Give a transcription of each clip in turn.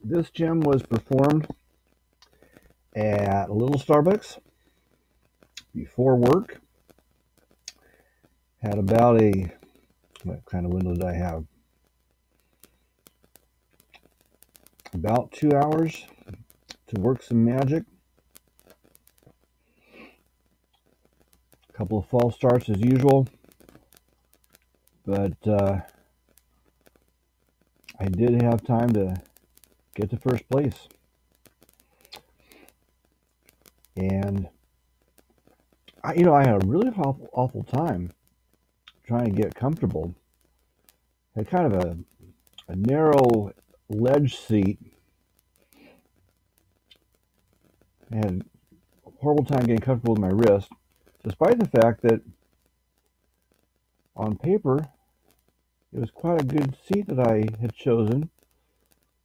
This gym was performed at a little Starbucks before work. Had about a, what kind of window did I have? About 2 hours to work some magic. A couple of false starts as usual, but I did have time to get to first place. And I had a really awful time trying to get comfortable. Had kind of a narrow ledge seat. I had a horrible time getting comfortable with my wrist, despite the fact that on paper it was quite a good seat that I had chosen,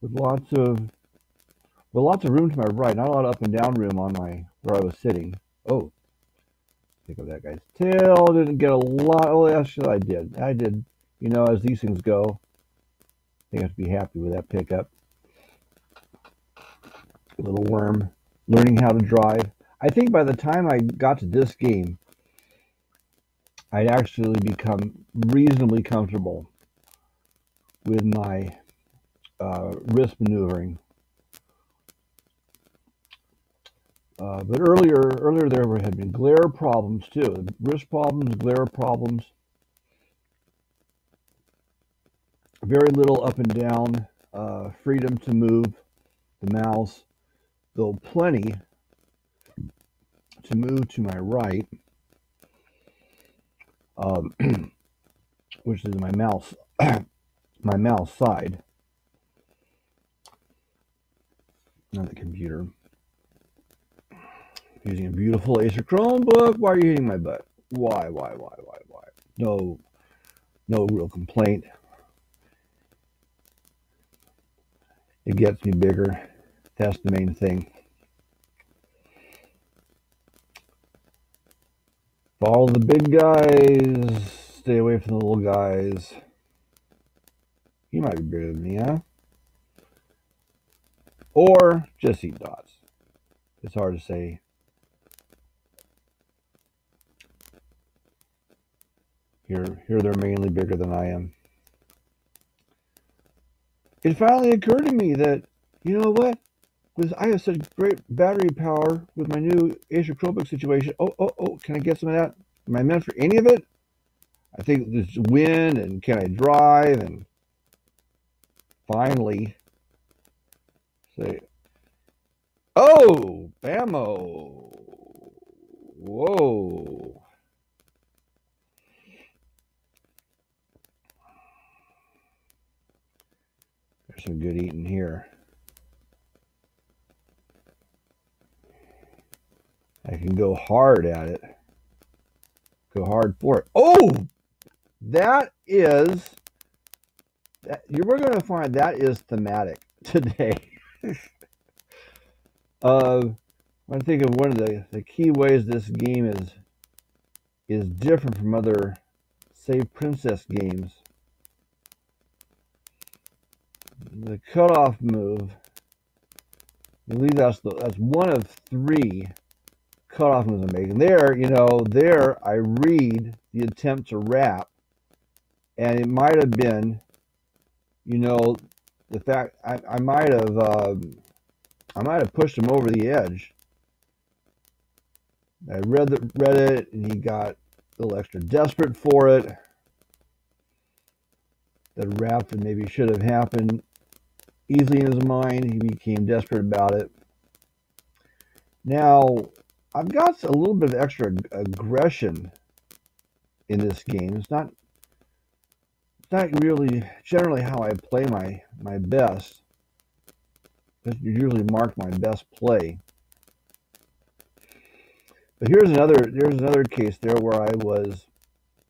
with lots of room to my right, not a lot of up and down room on where I was sitting. Oh, pick up that guy's tail. Didn't get a lot. Oh, actually, I did. As these things go, I think I have to be happy with that pickup. Little worm, learning how to drive. I think by the time I got to this game, I'd actually become reasonably comfortable with my wrist maneuvering. But earlier there had been glare problems too. Wrist problems, glare problems. Very little up and down, freedom to move the mouse, though plenty to move to my right, which is my mouse side, not the computer. Using a beautiful Acer Chromebook. Why are you hitting my butt? Why? No real complaint. It gets me bigger. That's the main thing. Follow the big guys. Stay away from the little guys. You might be bigger than me, huh? Or just eat dots. It's hard to say. Here they're mainly bigger than I am. It finally occurred to me that, you know what? I have such great battery power with my new Acer Chromebook situation. Oh, can I get some of that? Am I meant for any of it? I think this wind and can I drive, and finally say, oh, bammo. Whoa. There's some good eating here. I can go hard at it. Go hard for it. Oh, we're going to find that is thematic today. I think of one of the key ways this game is different from other Save Princess games. The cutoff move. I believe that's one of 3 cutoff moves I'm making. There I read the attempt to wrap, and it might have been, the fact I might have pushed him over the edge. I read it, and he got a little extra desperate for it. The wrap that maybe should have happened easily in his mind. He became desperate about it. Now, I've got a little bit of extra aggression in this game. It's not really generally how I play my best. It's usually marked my best play. But here's another case there where I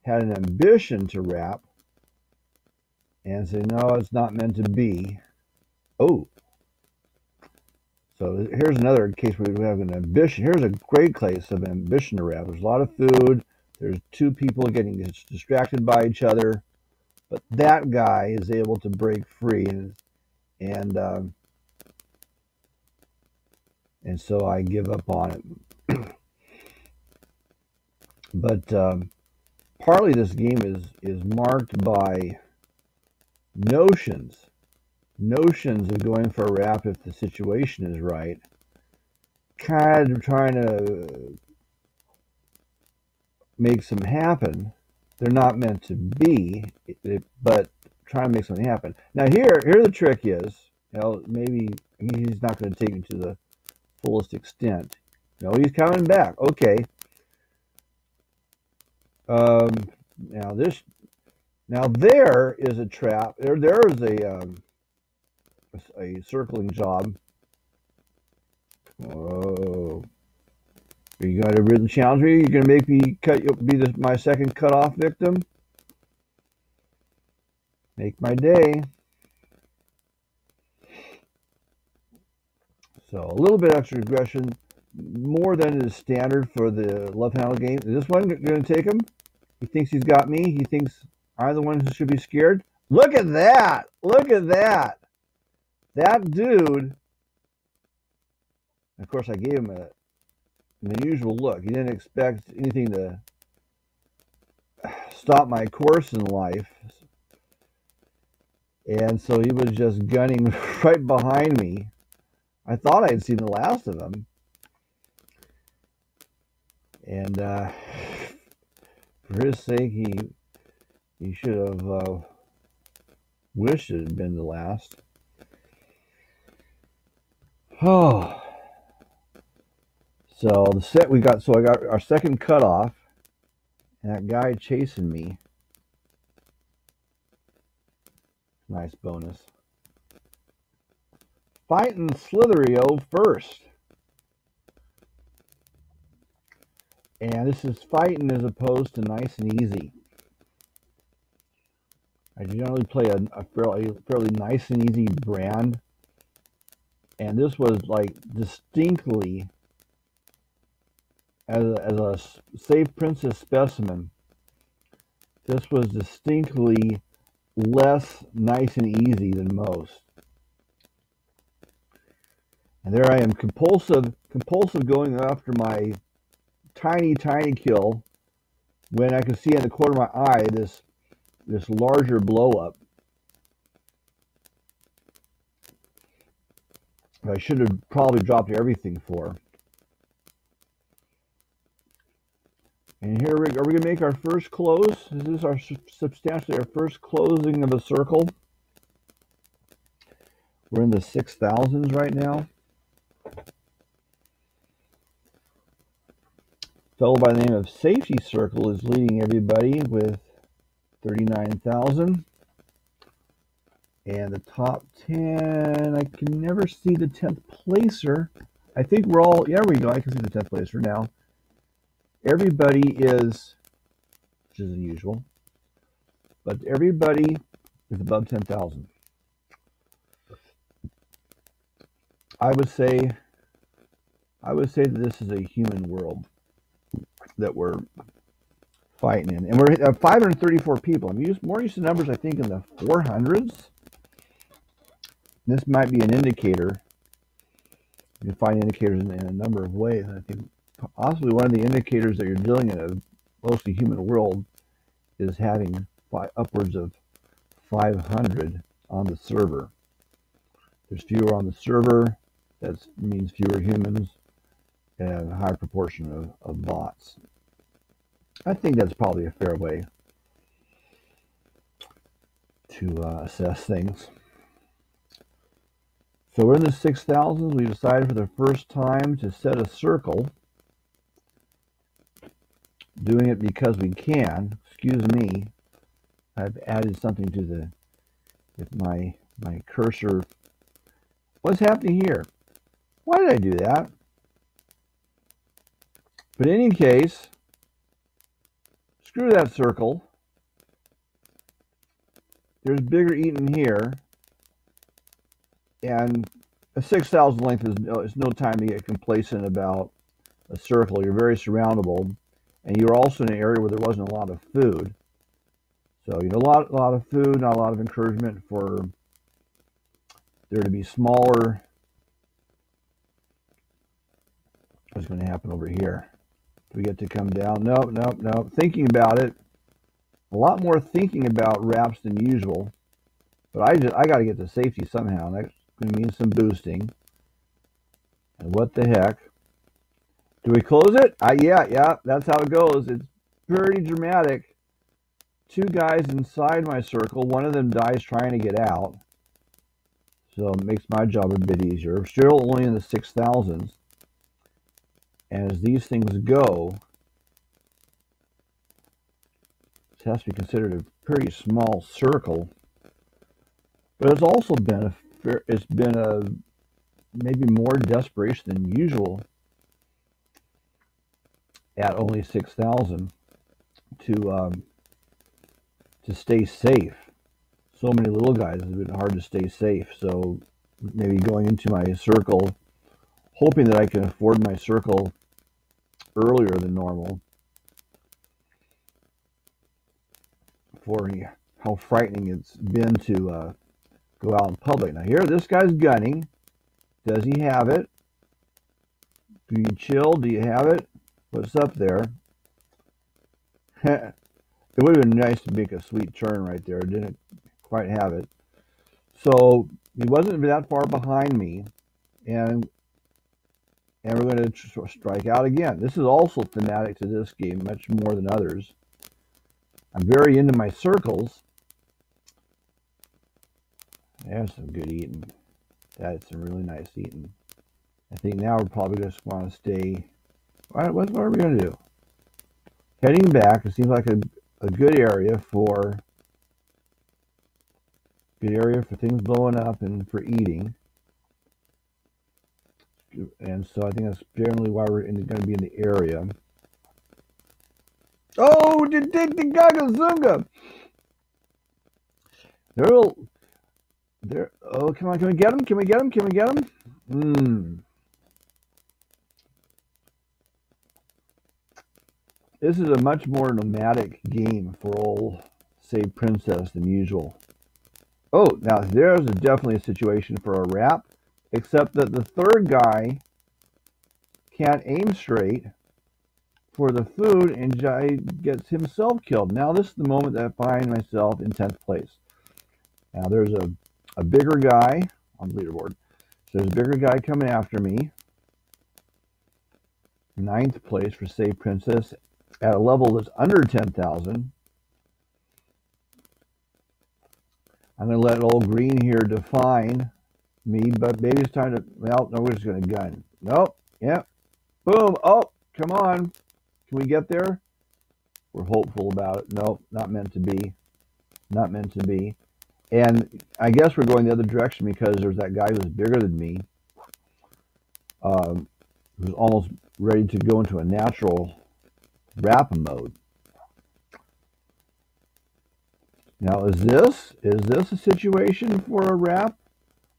had an ambition to wrap and say, no, it's not meant to be. Oh. So here's another case where we have an ambition. Here's a great case of ambition to wrap. There's a lot of food. There's 2 people getting distracted by each other. But that guy is able to break free and and so I give up on it. But partly this game is marked by notions of going for a wrap if the situation is right, kind of trying to make some happen. They're not meant to be, but trying to make something happen. Now here the trick is, maybe he's not going to take it to the fullest extent. No, he's coming back. Okay. Now there is a trap. There is a circling job. Oh, are you going to really challenge me? You're going to make me my second cutoff victim? Make my day. So a little bit extra aggression, more than is standard for the left-handed game. Is this one going to take him? He thinks he's got me. He thinks I'm the one who should be scared. Look at that! Look at that! That dude. Of course, I gave him an unusual look. He didn't expect anything to stop my course in life. And so he was just gunning right behind me. I thought I had seen the last of him. And for his sake, he should have wished it had been the last. Oh. So I got our second cutoff, and that guy chasing me. Nice bonus. Fighting Slitherio first. And this is fighting as opposed to nice and easy. I generally play a fairly nice and easy brand. And this was like distinctly, as a Save Princess specimen, this was distinctly less nice and easy than most. And there I am, compulsive going after my tiny kill, when I can see in the corner of my eye this larger blow up. I should have probably dropped everything for. And here are we going to make our first close. This is substantially our first closing of a circle. We're in the 6,000s right now. Fellow by the name of Safety Circle is leading everybody with 39,000. And the top 10, I can never see the 10th placer. I think we're all, there we go, I can see the 10th placer now. Everybody is, which is unusual, but everybody is above 10,000. I would say that this is a human world that we're fighting in. And we're 534 people. I'm more used to numbers, I think, in the 400s. This might be an indicator. You can find indicators in a number of ways. I think possibly one of the indicators that you're dealing in a mostly human world is having upwards of 500 on the server. There's fewer on the server. That means fewer humans and a higher proportion of bots. I think that's probably a fair way to assess things. So we're in the 6,000s. We decided for the first time to set a circle. Doing it because we can. Excuse me. I've added something to my cursor. What's happening here? Why did I do that? But in any case, screw that circle. There's bigger eaten here. And a 6,000 length is no time to get complacent about a circle. You're very surroundable, and you're also in an area where there wasn't a lot of food. So a lot of food, not a lot of encouragement for there to be smaller What's going to happen over here? Do we get to come down? Nope, nope, nope. Thinking about it. A lot more thinking about wraps than usual. But I got to get to safety somehow. That's going to mean some boosting. And what the heck? Do we close it? Yeah, that's how it goes. It's pretty dramatic. Two guys inside my circle. One of them dies trying to get out. So it makes my job a bit easier. Still only in the 6,000s. And as these things go, this has to be considered a pretty small circle. But it's also been a maybe more desperation than usual at only 6,000 to stay safe. So many little guys, it's been hard to stay safe. So maybe going into my circle, hoping that I can afford my circle earlier than normal for how frightening it's been to go out in public. Now here, this guy's gunning. Does he have it? Do you chill? Do you have it? What's up there? It would have been nice to make a sweet turn right there. Didn't quite have it. So he wasn't that far behind me, and we're going to strike out again. This is also thematic to this game, much more than others. I'm very into my circles. There's some good eating. That's some really nice eating. I think now we're probably just want to stay. What are we going to do? Heading back. It seems like a good area for things blowing up and for eating. And so I think that's generally why we're going to be in the area. Oh, the Gagazunga! Oh, come on, can we get him? Can we get him? Can we get him? This is a much more nomadic game for old Save Princess than usual. Oh, now there's definitely a situation for a wrap, except that the third guy can't aim straight for the food and gets himself killed. Now this is the moment that I find myself in 10th place. Now there's a bigger guy on the leaderboard. So there's a bigger guy coming after me. 9th place for Save Princess at a level that's under 10,000. I'm going to let old green here define me, but maybe it's time to, well, no, we're just going to gun. Nope, yep, boom, oh, come on. Can we get there? We're hopeful about it. Nope, not meant to be. Not meant to be. And I guess we're going the other direction because there's that guy who's bigger than me, who's almost ready to go into a natural wrap mode. Now, is this a situation for a wrap?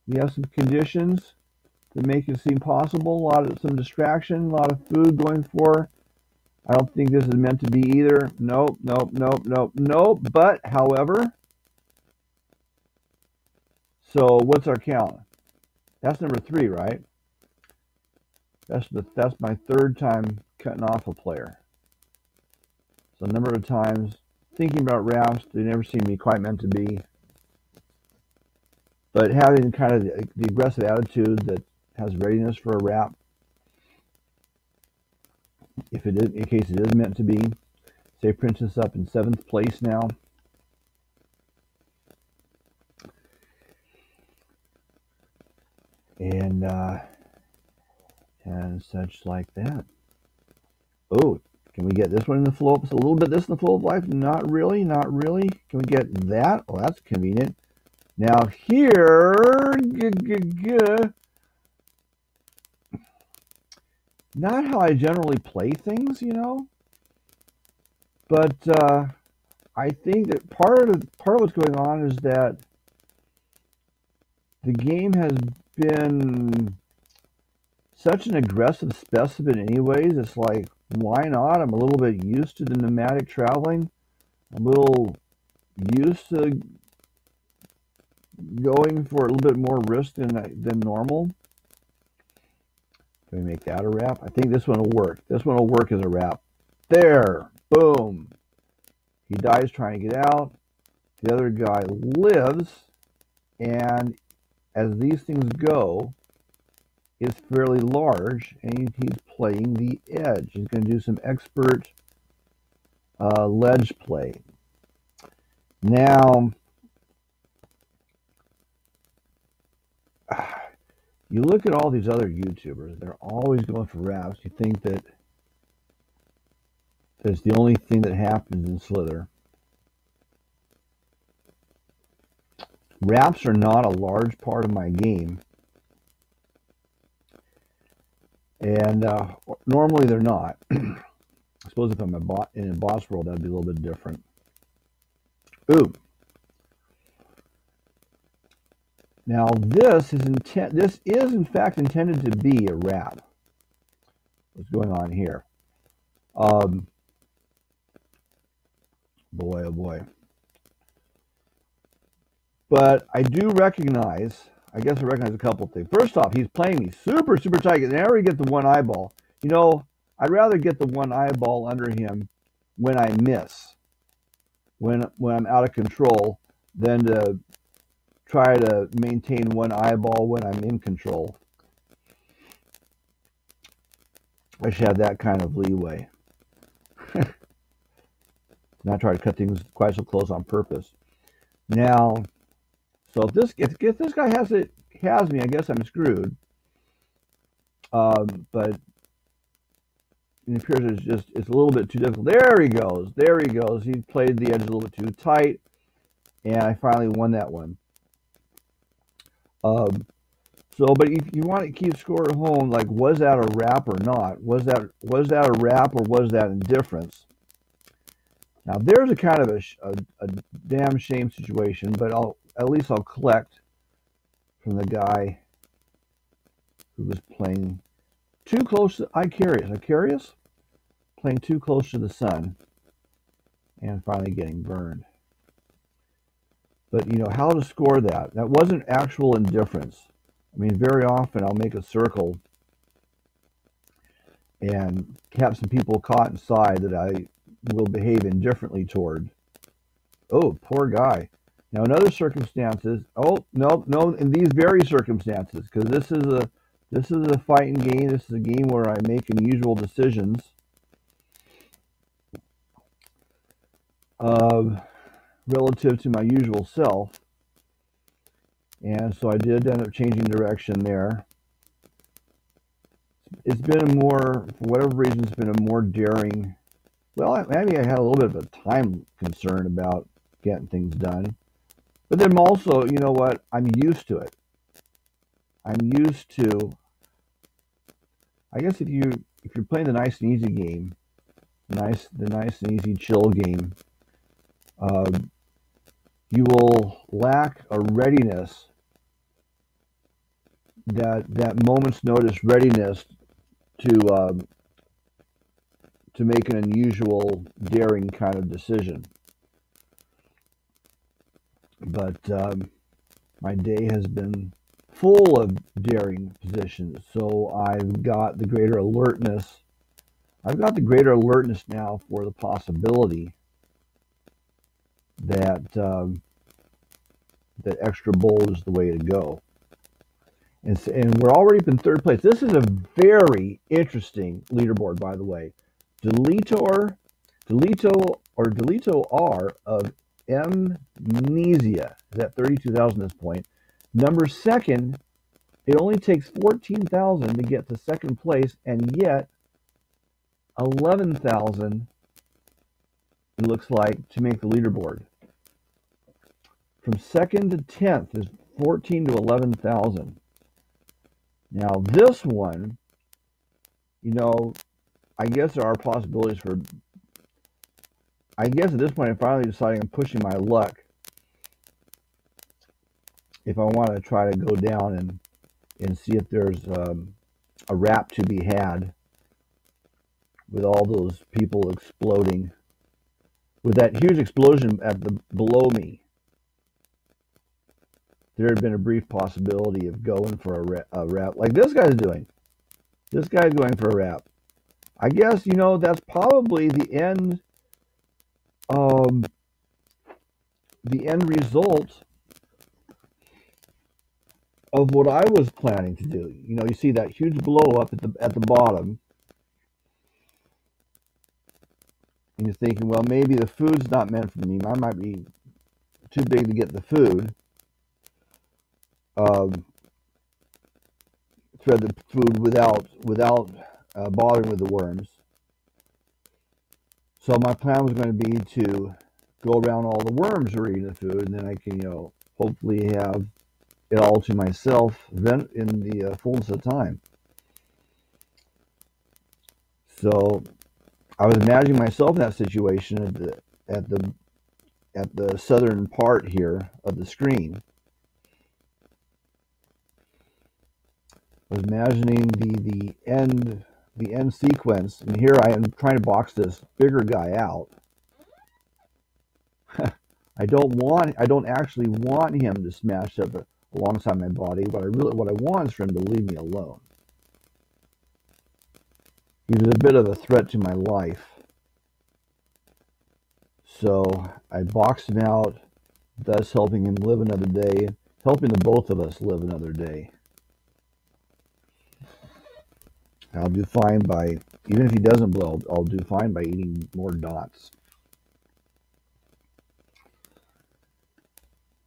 We have some conditions that make it seem possible. Some distraction, a lot of food going for. I don't think this is meant to be either. Nope, nope, nope, nope, nope. But, however, so what's our count? That's number 3, right? That's my 3rd time cutting off a player. So a number of times thinking about wraps, they never seem to be quite meant to be. But having kind of the aggressive attitude that has readiness for a wrap, if it is, in case it is meant to be. Save Princess up in 7th place now. And such like that. Oh, can we get this one in the flow? A little bit this in the flow of life? Not really, not really. Can we get that? Oh, that's convenient. Now here, not how I generally play things, you know. But I think that part of what's going on is that the game has been such an aggressive specimen anyways. It's like, why not? I'm a little bit used to the nomadic traveling. I'm a little used to going for a little bit more risk than normal. Can we make that a wrap? I think this one will work. This one will work as a wrap. There. Boom. He dies trying to get out. The other guy lives. And as these things go, it's fairly large. And he's playing the edge. He's going to do some expert ledge play. Now, you look at all these other YouTubers, they're always going for wraps. You think that that's the only thing that happens in Slither. Wraps are not a large part of my game. And normally they're not. I suppose if I'm in a boss world, that'd be a little bit different. Ooh. Now this is in fact intended to be a wrap. What's going on here? Boy, oh boy. But I do recognize, I guess I recognize a couple of things. First off, he's playing me super, super tight. And I already get the one eyeball. You know, I'd rather get the one eyeball under him when I miss, when I'm out of control, than to try to maintain one eyeball when I'm in control. I should have that kind of leeway. Not try to cut things quite so close on purpose. Now, so if this guy has me, I guess I'm screwed. But it appears it's a little bit too difficult. There he goes. There he goes. He played the edge a little bit too tight, and I finally won that one. But if you want to keep score at home, like, was that a wrap or not? Was that a wrap or was that indifference? Now there's a kind of a damn shame situation, but at least I'll collect from the guy who was playing too close to Icarius playing too close to the sun and finally getting burned. But you know how to score that. That wasn't actual indifference. I mean, very often I'll make a circle and have some people caught inside that I will behave indifferently toward. Oh, poor guy. Now in other circumstances, oh no, in these very circumstances, because this is a fighting game. This is a game where I make unusual decisions. Relative to my usual self. And so I did end up changing direction there. It's been a more, for whatever reason, it's been a more daring. Well, maybe I had a little bit of a time concern about getting things done. But then also, you know what? I'm used to it. I'm used to, I guess if you're playing the nice and easy game, the nice and easy chill game, you will lack a readiness, that moment's notice readiness to make an unusual, daring kind of decision. But my day has been full of daring positions, so I've got the greater alertness. I've got the greater alertness now for the possibility that that extra bold is the way to go. And we're already in third place. This is a very interesting leaderboard, by the way. Deleto R of Amnesia is at 32,000 at this point. Number second, it only takes 14,000 to get to second place, and yet 11,000 it looks like to make the leaderboard. From second to 10th is 14 to 11,000. Now this one, you know, I guess there are possibilities for, I guess at this point I'm finally deciding I'm pushing my luck if I want to try to go down and see if there's a wrap to be had with all those people exploding, with that huge explosion below me. There had been a brief possibility of going for a wrap like this guy's doing. This guy's going for a wrap. I guess, that's probably um, the end result of what I was planning to do. You see that huge blow up at the bottom, and you're thinking, well, maybe the food's not meant for me. I might be too big to get the food. Um, Thread the food without bothering with the worms. So my plan was going to be to go around all the worms who are eating the food, and then I can, hopefully have it all to myself then in the fullness of time. So I was imagining myself in that situation at the southern part here of the screen. I was imagining the end sequence, and here I am trying to box this bigger guy out. I don't actually want him to smash up alongside my body. What I want is for him to leave me alone. He was a bit of a threat to my life. So I boxed him out, thus helping him live another day, helping the both of us live another day. I'll do fine by, even if he doesn't blow, I'll do fine by eating more dots.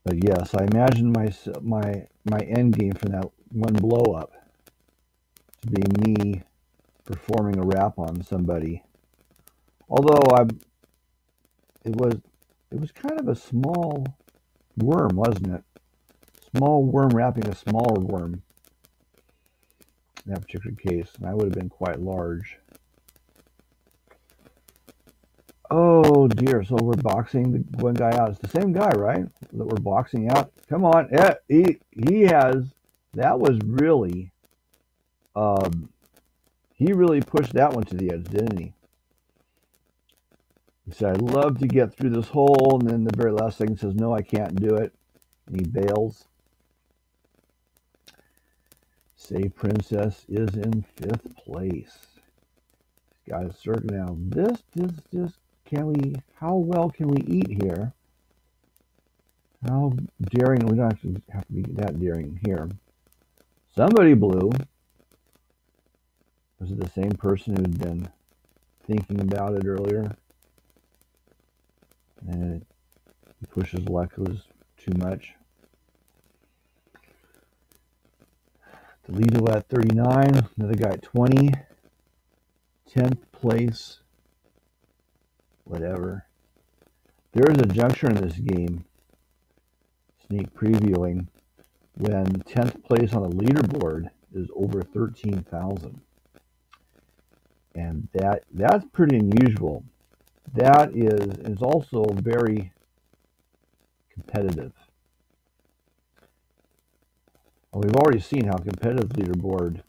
But yes, I imagine my end game from that one blow up to be me performing a rap on somebody. Although it was kind of a small worm, wasn't it? Small worm wrapping a smaller worm. In that particular case, and I would have been quite large. Oh dear, so we're boxing the one guy out. It's the same guy, right? That we're boxing out. Come on. Yeah, he has, that was really, he really pushed that one to the edge, didn't he? He said, I'd love to get through this hole, and then the very last second says, no, I can't do it. And he bails. Save Princess is in 5th place. Got a circle now. This how well can we eat here? How daring, we don't have to be that daring here. Somebody blew. Was it the same person who'd been thinking about it earlier? And he pushes luck, it was too much. The leader at 39, another guy at 20, 10th place, whatever. There is a juncture in this game, sneak previewing, when 10th place on the leaderboard is over 13,000. And that's pretty unusual. That is also very competitive. Well, we've already seen how competitive leaderboard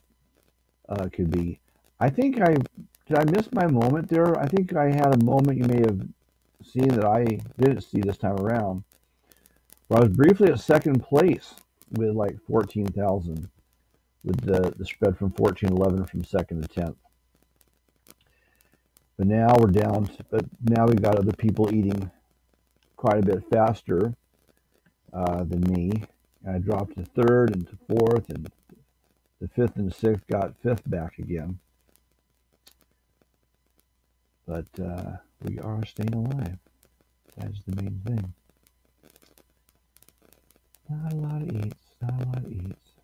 could be. Did I miss my moment there? I think I had a moment you may have seen that I didn't see this time around, where I was briefly at 2nd place with like 14,000, with the spread from 14-11 from 2nd to 10th. But now we're down, but now we've got other people eating quite a bit faster than me. I dropped to 3rd and to 4th, and the 5th and 6th got 5th back again. But we are staying alive. That's the main thing. Not a lot of eats,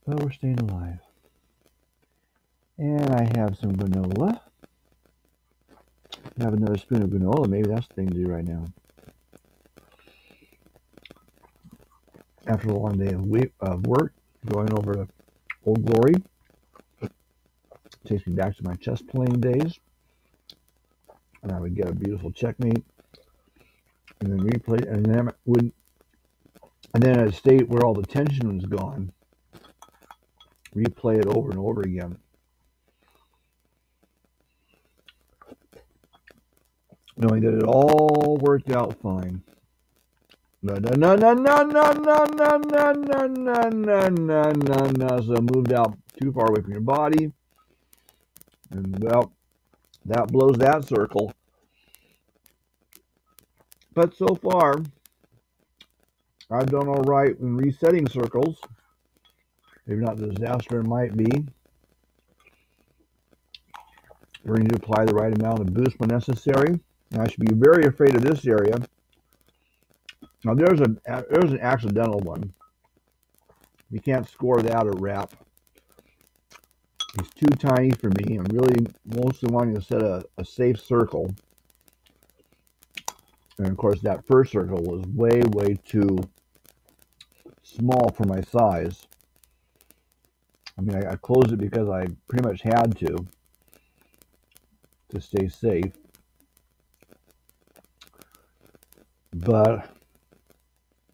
but we're staying alive. And I have some granola. Have another spoon of granola. Maybe that's the thing to do right now. After a long day of work, going over to Old Glory, takes me back to my chess playing days, and I would get a beautiful checkmate, and then replay, and then at a state where all the tension was gone, replay it over and over again. Knowing that it all worked out fine. No, no, no, no, no, no, no, no, no, no, no, no, no, no, no. So moved out too far away from your body. And well, that blows that circle. But so far, I've done all right in resetting circles. Maybe not the disaster it might be. We're going to apply the right amount of boost when necessary. And I should be very afraid of this area. Now there's an accidental one. You can't score that or wrap. He's too tiny for me. I'm really mostly wanting to set a safe circle. And of course that first circle was way, way too small for my size. I mean, I closed it because I pretty much had to stay safe. But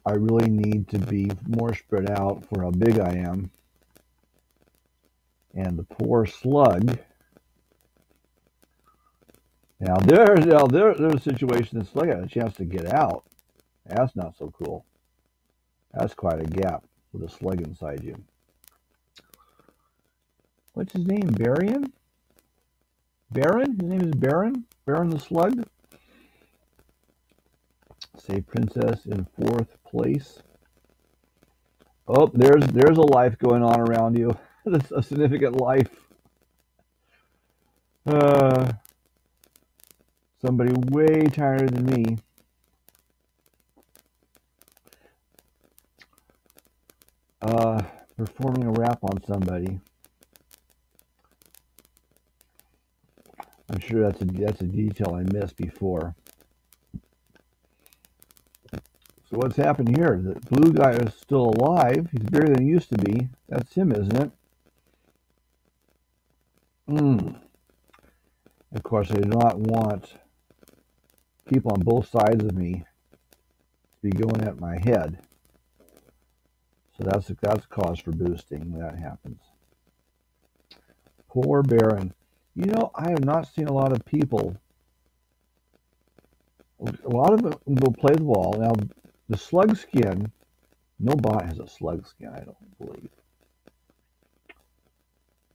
I really need to be more spread out for how big I am. And the poor slug. Now there's a situation the slug had a chance to get out. That's not so cool. That's quite a gap with a slug inside you. What's his name? Baron? Baron? His name is Baron? Baron the slug? Say princess in 4th place. Oh, there's a life going on around you. That's a significant life. Somebody way tighter than me. Performing a rap on somebody. I'm sure that's a detail I missed before. So what's happened here? The blue guy is still alive. He's bigger than he used to be. That's him, isn't it? Of course, I do not want people on both sides of me to be going at my head. So that's cause for boosting when that happens. Poor Baron. You know, I have not seen a lot of people. A lot of them will play the wall. Now, the slug skin, no bot has a slug skin, I don't believe.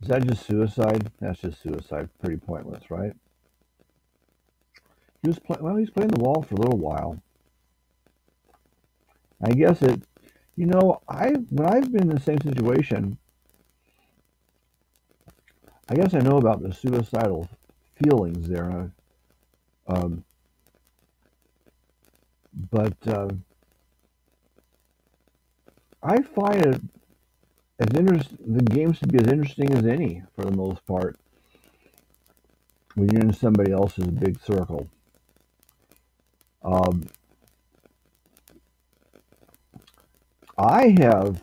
Is that just suicide? That's just suicide. Pretty pointless, right? He's playing the wall for a little while. I guess it, you know, when I've been in the same situation, I guess I know about the suicidal feelings there. But I find it the games to be as interesting as any for the most part when you're in somebody else's big circle. I have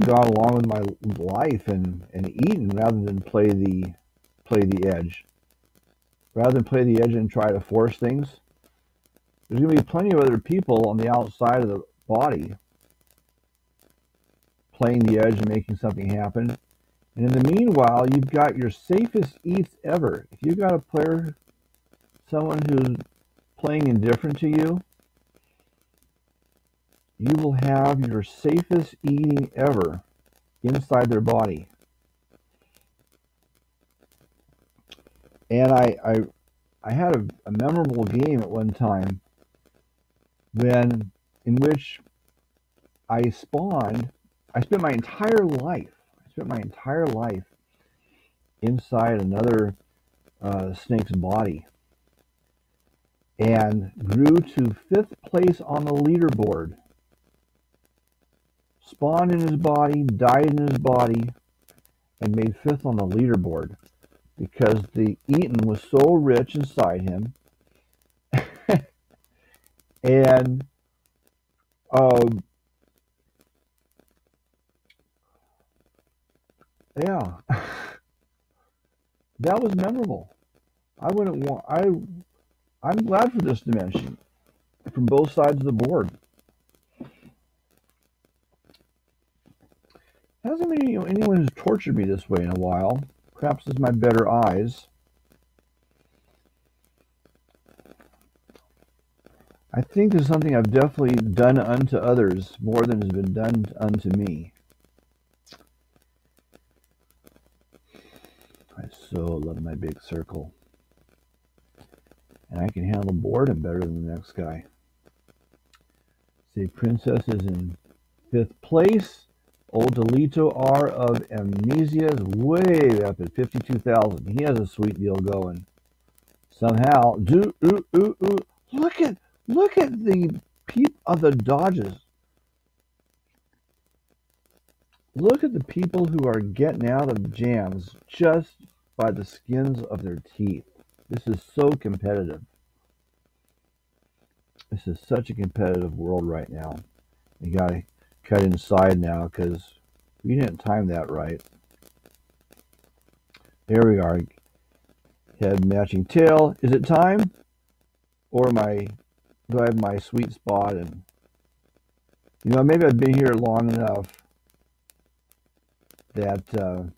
gone along with my life and eaten rather than play the edge. Rather than play the edge and try to force things. There's going to be plenty of other people on the outside of the body playing the edge and making something happen. And in the meanwhile, you've got your safest eats ever. If you've got a player, someone who's playing indifferent to you, you will have your safest eating ever inside their body. And I had a memorable game at one time in which I spent my entire life inside another snake's body and grew to 5th place on the leaderboard. Spawned in his body, died in his body, and made 5th on the leaderboard because the eaten was so rich inside him. And yeah, that was memorable. I'm glad for this dimension from both sides of the board. Hasn't been anyone who's tortured me this way in a while. Perhaps it's my better eyes. I think this is something I've definitely done unto others more than has been done unto me. I so love my big circle. And I can handle boredom better than the next guy. See, Princess is in 5th place. Old Delito R of Amnesia is way up at 52,000. He has a sweet deal going. Somehow, look at the peep of the dodges. Look at the people who are getting out of jams just by the skins of their teeth. This is so competitive. This is such a competitive world right now. You gotta cut inside now because we didn't time that right. There we are. Head matching tail. Is it time? Or do I have my sweet spot? And maybe I've been here long enough that I'm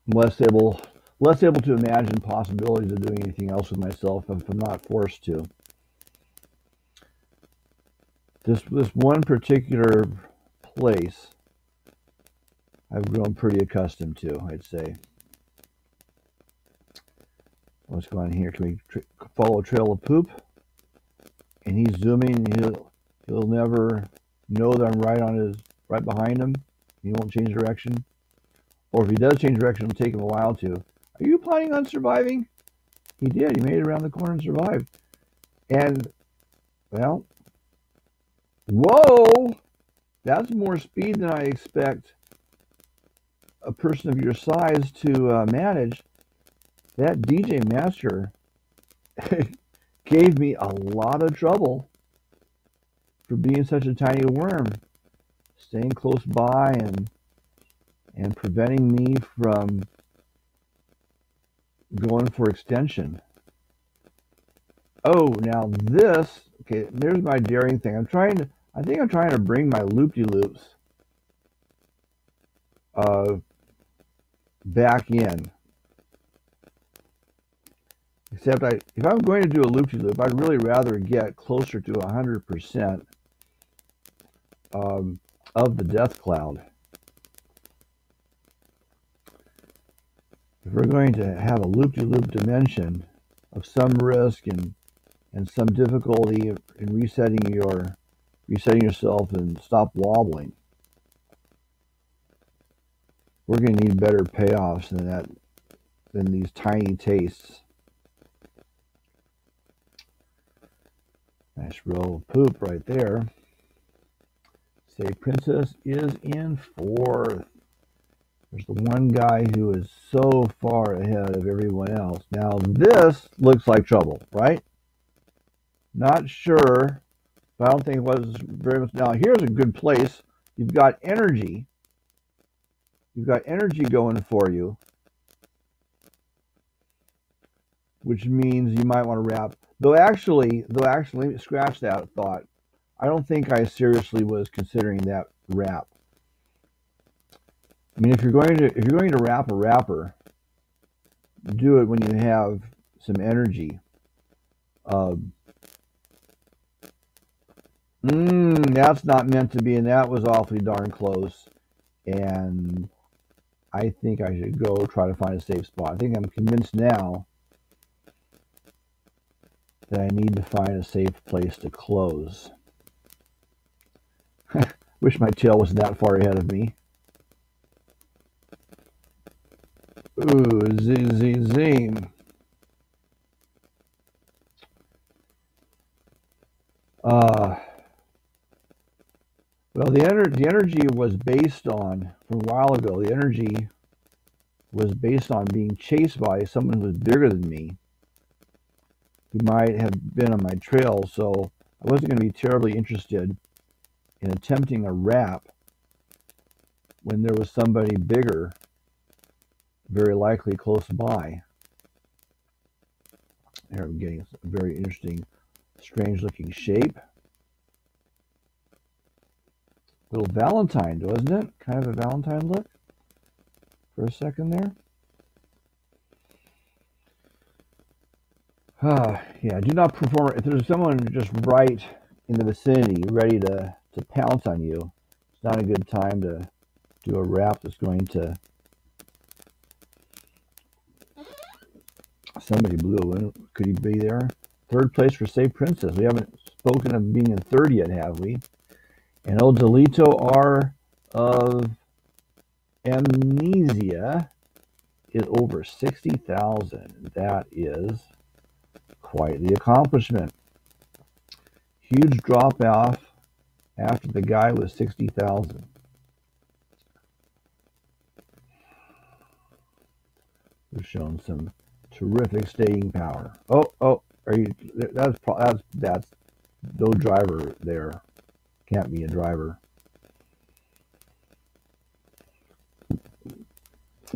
less able to imagine possibilities of doing anything else with myself if I'm not forced to. This one particular place I've grown pretty accustomed to, I'd say. What's going on here? Can we follow a trail of poop? And he's zooming. He'll never know that I'm right behind him. He won't change direction. Or if he does change direction, it'll take him a while to. Are you planning on surviving? He did. He made it around the corner and survived. And, well, whoa! That's more speed than I expect a person of your size to manage. That DJ Master gave me a lot of trouble for being such a tiny worm, staying close by and preventing me from going for extension. Oh, now this, okay, there's my daring thing. I think I'm trying to bring my loop-de-loops back in. Except if I'm going to do a loop-de-loop, I'd really rather get closer to 100% of the death cloud. If we're going to have a loop-de-loop dimension of some risk and some difficulty in resetting yourself and stop wobbling, we're going to need better payoffs than these tiny tastes. Nice row of poop right there. Say Princess is in 4th. There's the one guy who is so far ahead of everyone else. Now this looks like trouble, right? Not sure, but I don't think it was very much. Now here's a good place. You've got energy. You've got energy going for you, which means you might want to wrap. Though actually, let me scratch that thought. I don't think I seriously was considering that wrap. I mean, if you're going to wrap a wrapper, do it when you have some energy. That's not meant to be, and that was awfully darn close. And I think I should go try to find a safe spot. I think I'm convinced now that I need to find a safe place to close. Wish my tail wasn't that far ahead of me. Ooh, zoom. Well, the energy was based on, from a while ago, the energy was based on being chased by someone who was bigger than me, who might have been on my trail, so I wasn't going to be terribly interested in attempting a wrap when there was somebody bigger, very likely close by. There I'm getting a very interesting, strange looking shape. Little Valentine, wasn't it? Kind of a Valentine look for a second there. Yeah, do not perform. If there's someone just right in the vicinity, ready to pounce on you, it's not a good time to do a rap that's going to. Somebody blew a window. Could he be there? Third place for Save Princess. We haven't spoken of being in third yet, have we? And old Delito R of Amnesia is over 60,000. That is quite the accomplishment. Huge drop off after the guy was 60,000. We've shown some terrific staying power. Oh, are you? That's no driver there. Can't be a driver.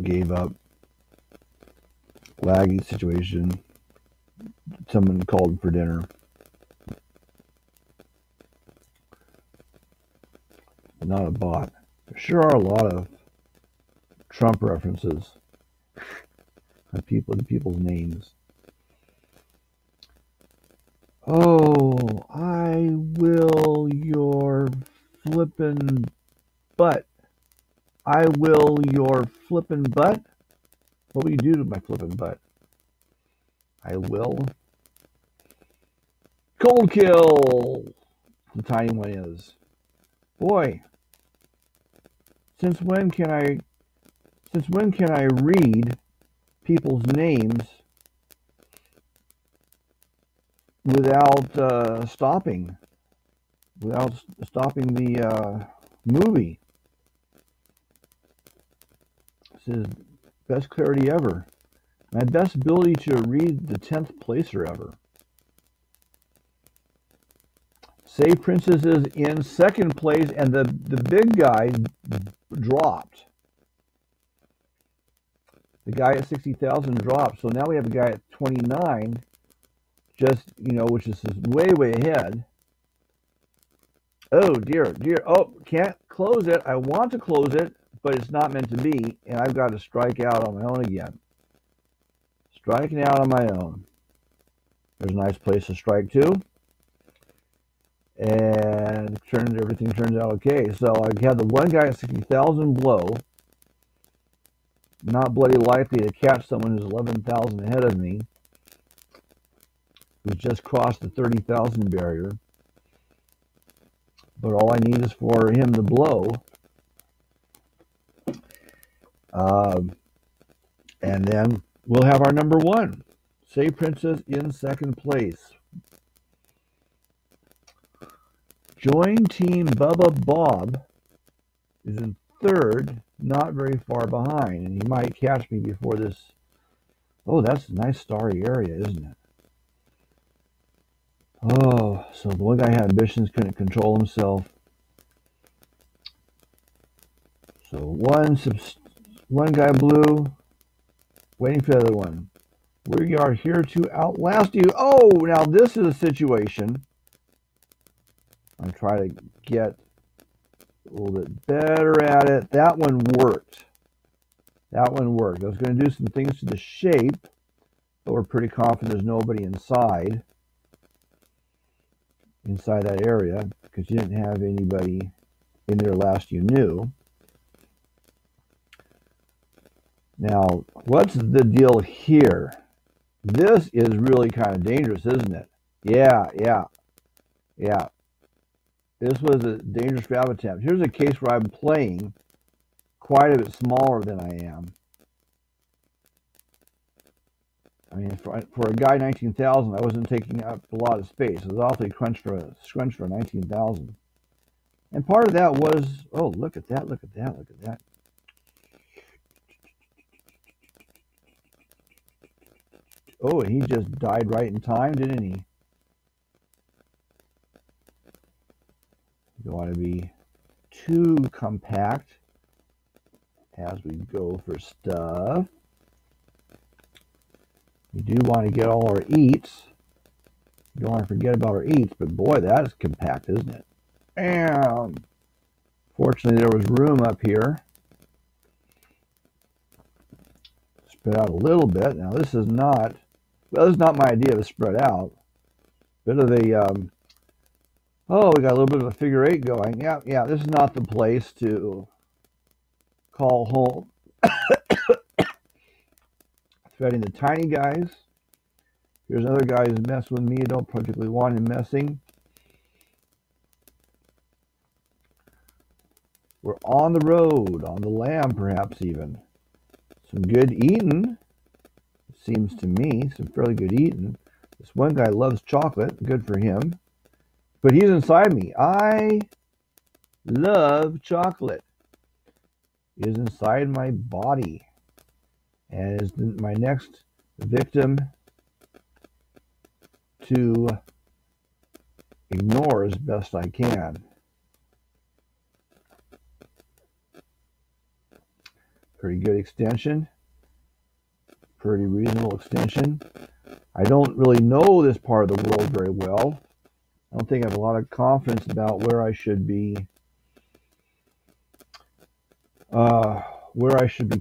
Gave up. Laggy situation. Someone called for dinner. Not a bot. There sure are a lot of Trump references on people's names. Oh, I will your flippin' butt. I will your flippin' butt. What will you do to my flippin' butt? I will. Cold kill. The tiny one is. Boy. Since when can I read people's names without stopping the movie? This is best clarity ever. My best ability to read the 10th placer ever. Save Princess is in second place, and the big guy dropped. The guy at 60,000 dropped, so now we have a guy at 29, just, which is way ahead. Oh, dear. Oh, can't close it. I want to close it, but it's not meant to be, and I've got to strike out on my own again. Striking out on my own. There's a nice place to strike to. And everything turns out okay. So I had the one guy at 60,000 blow. Not bloody likely to catch someone who's 11,000 ahead of me, who's just crossed the 30,000 barrier. But all I need is for him to blow. And then we'll have our number one. Save Princess in second place. Join Team Bubba Bob is in third, not very far behind, and he might catch me before this. Oh, that's a nice starry area, isn't it? Oh, so the one guy had ambitions, couldn't control himself. So one guy blew, waiting for the other one. We are here to outlast you. Oh, now this is a situation. I'm trying to get a little bit better at it. That one worked. I was going to do some things to the shape, but we're pretty confident there's nobody inside that area, because you didn't have anybody in there last you knew. Now, what's the deal here? This is really kind of dangerous, isn't it? Yeah. This was a dangerous grab attempt. Here's a case where I'm playing quite a bit smaller than I am. I mean, for a guy 19,000, I wasn't taking up a lot of space. It was awfully scrunched for 19,000. And part of that was, oh, look at that. Oh, and he just died right in time, didn't he? You don't want to be too compact as we go for stuff. We do want to get all our eats. You don't want to forget about our eats, but boy, that is compact, isn't it? And fortunately, there was room up here. Spread out a little bit. Now, this is not Well, it's not my idea to spread out. Bit of a, oh, we got a little bit of a figure eight going. Yeah, yeah, this is not the place to call home. Threading the tiny guys. Here's another guy who's messing with me. I don't particularly want him messing. We're on the road, on the lam perhaps even. Some good eating, it seems to me, some fairly good eating. This one guy loves chocolate, good for him. But he's inside me. I love chocolate. He is inside my body. And is my next victim to ignore as best I can. Pretty good extension. Pretty reasonable extension. I don't really know this part of the world very well. I don't think I have a lot of confidence about where I should be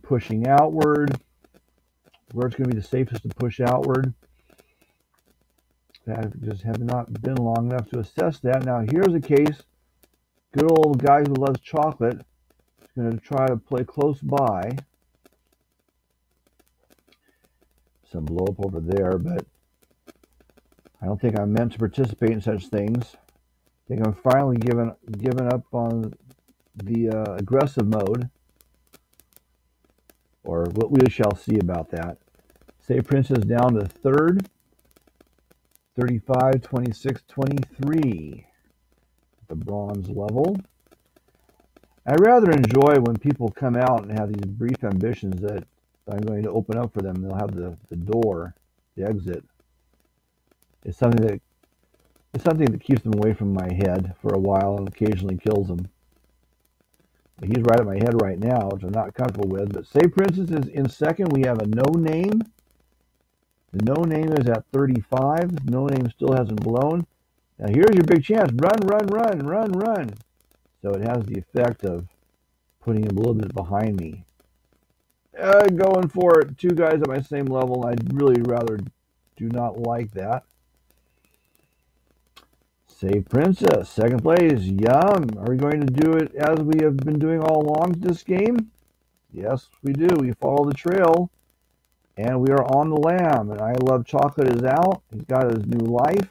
pushing outward, where it's going to be the safest to push outward. I just have not been long enough to assess that. Now here's a case. Good old guy who loves chocolate is going to try to play close by. Some blow up over there, but I don't think I'm meant to participate in such things. I think I'm finally given up on the aggressive mode, or what we shall see about that. Save Princess down to third, 35, 26, 23 at the bronze level. I rather enjoy when people come out and have these brief ambitions that I'm going to open up for them. They'll have the door, the exit. It's something that keeps them away from my head for a while and occasionally kills them. But he's right at my head right now, which I'm not comfortable with. But Save Princess is in second. We have a no name. The no name is at 35. No name still hasn't blown. Now here's your big chance. Run, run, run, run, run. So it has the effect of putting him a little bit behind me. Going for it. Two guys at my same level. I'd really rather do not like that. Save Princess, second place. Yum. Are we going to do it as we have been doing all along this game? Yes, we do. We follow the trail. And we are on the lam. And I Love Chocolate is out. He's got his new life.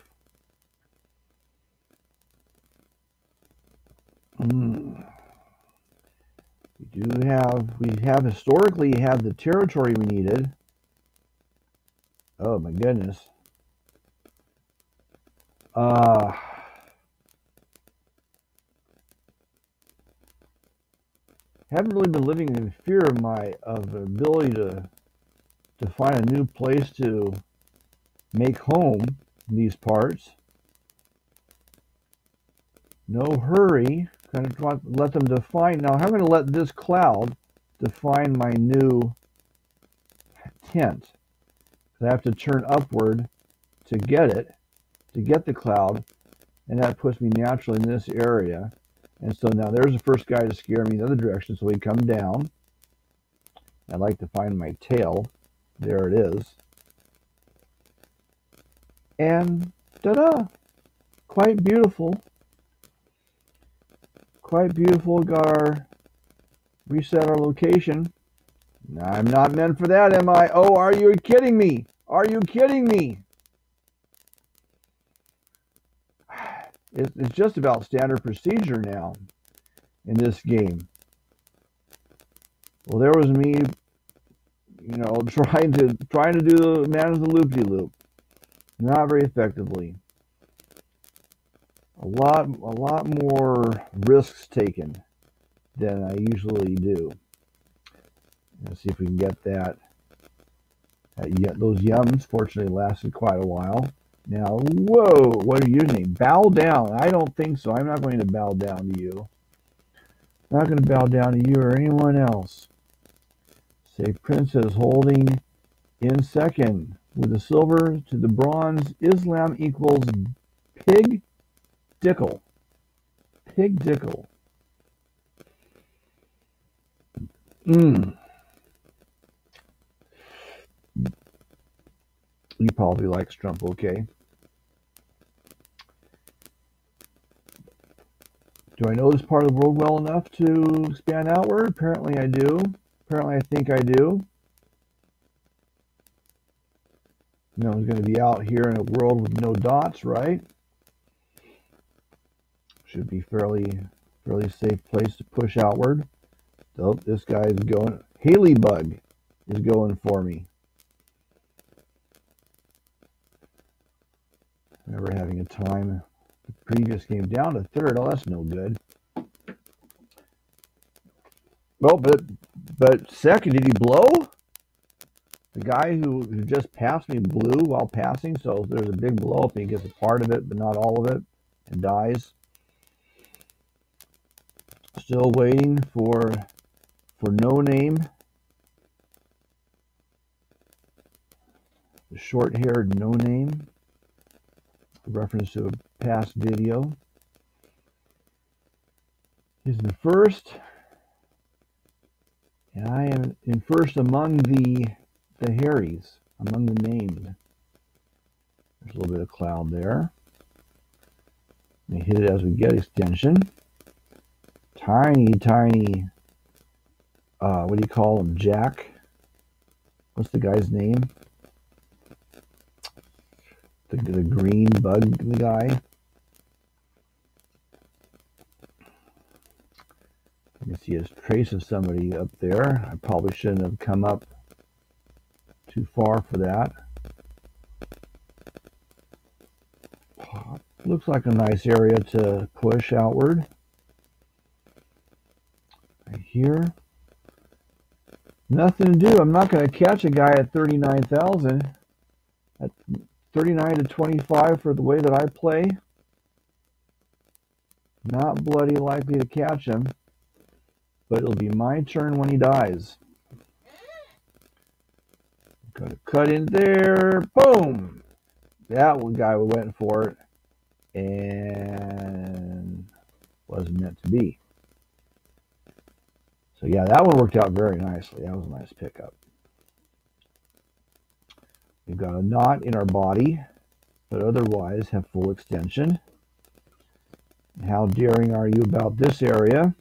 We have historically had the territory we needed. Oh my goodness. Haven't really been living in fear of the ability to find a new place to make home in these parts. No hurry. Kind of let them define. Now I'm going to let this cloud define my new tent. I have to turn upward to get it, to get the cloud, and that puts me naturally in this area. And so now there's the first guy to scare me the other direction, so we come down. I'd like to find my tail. There it is. And ta-da! Quite beautiful. Quite beautiful. Got our reset our location. I'm not meant for that, am I? Oh, are you kidding me? Are you kidding me? It's just about standard procedure now in this game. Well, there was me, you know, trying to manage the loop-de-loop, not very effectively. A lot more risks taken than I usually do. Let's see if we can get that. Those yums, fortunately, lasted quite a while. Now, whoa, what are your name? Bow down. I don't think so. I'm not going to bow down to you. I'm not going to bow down to you or anyone else. Save Princess holding in second. With the silver to the bronze, Islam equals Pig Dickle. Pig Dickle. You probably like Strump, okay? Do I know this part of the world well enough to expand outward? Apparently I do. Apparently I think I do. No one's going to be out here in a world with no dots, right? Should be fairly safe place to push outward. So this guy is going. Haley Bug is going for me. I remember having a time the previous game down to third. Oh, that's no good. Well, but second, did he blow? The guy who just passed me blew while passing, so there's a big blow up and he gets a part of it, but not all of it, and dies. Still waiting for No Name, the short-haired No Name, a reference to a past video. He's in first, and I am in first among the Harrys, among the named. There's a little bit of cloud there. We hit it as we get extension. Tiny, what do you call him? Jack? What's the guy's name? The green bug, the guy. You can see a trace of somebody up there. I probably shouldn't have come up too far for that. Looks like a nice area to push outward. Right here. Nothing to do. I'm not going to catch a guy at 39,000. At 39 to 25 for the way that I play. Not bloody likely to catch him. But it'll be my turn when he dies. Got a cut in there. Boom! That one guy went for it. And wasn't meant to be. So yeah, that one worked out very nicely. That was a nice pickup. We've got a knot in our body, but otherwise have full extension. How daring are you about this area?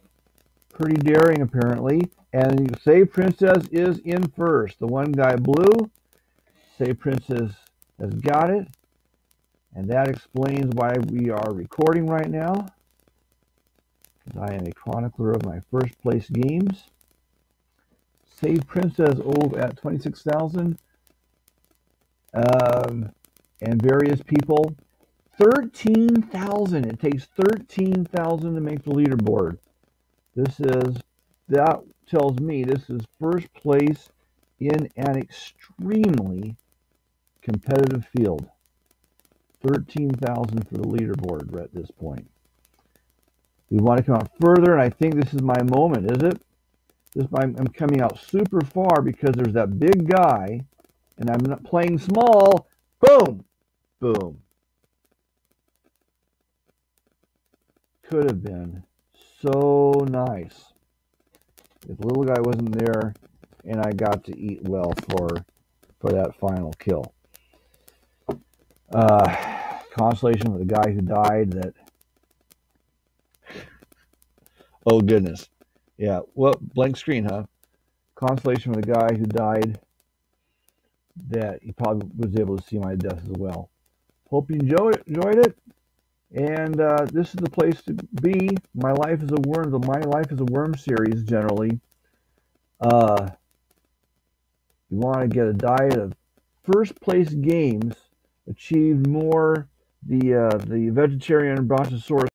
Pretty daring, apparently. And Save Princess is in first. The one guy blew. Save Princess has got it. And that explains why we are recording right now. Because I am a chronicler of my first place games. Save Princess over at 26,000. And various people. 13,000. It takes 13,000 to make the leaderboard. That tells me this is first place in an extremely competitive field. 13,000 for the leaderboard at this point. We want to come out further, and I think this is my moment, is it? I'm coming out super far because there's that big guy, and I'm not playing small. Boom! Boom. Could have been so nice if the little guy wasn't there and I got to eat well for that final kill. Consolation for the guy who died that... Oh, goodness. Yeah, well, blank screen, huh? Consolation for the guy who died that he probably was able to see my death as well. Hope you enjoyed it. And this is the place to be. My Life is a Worm, the My Life is a Worm series, generally. You want to get a diet of first place games, achieved more the vegetarian Brontosaurus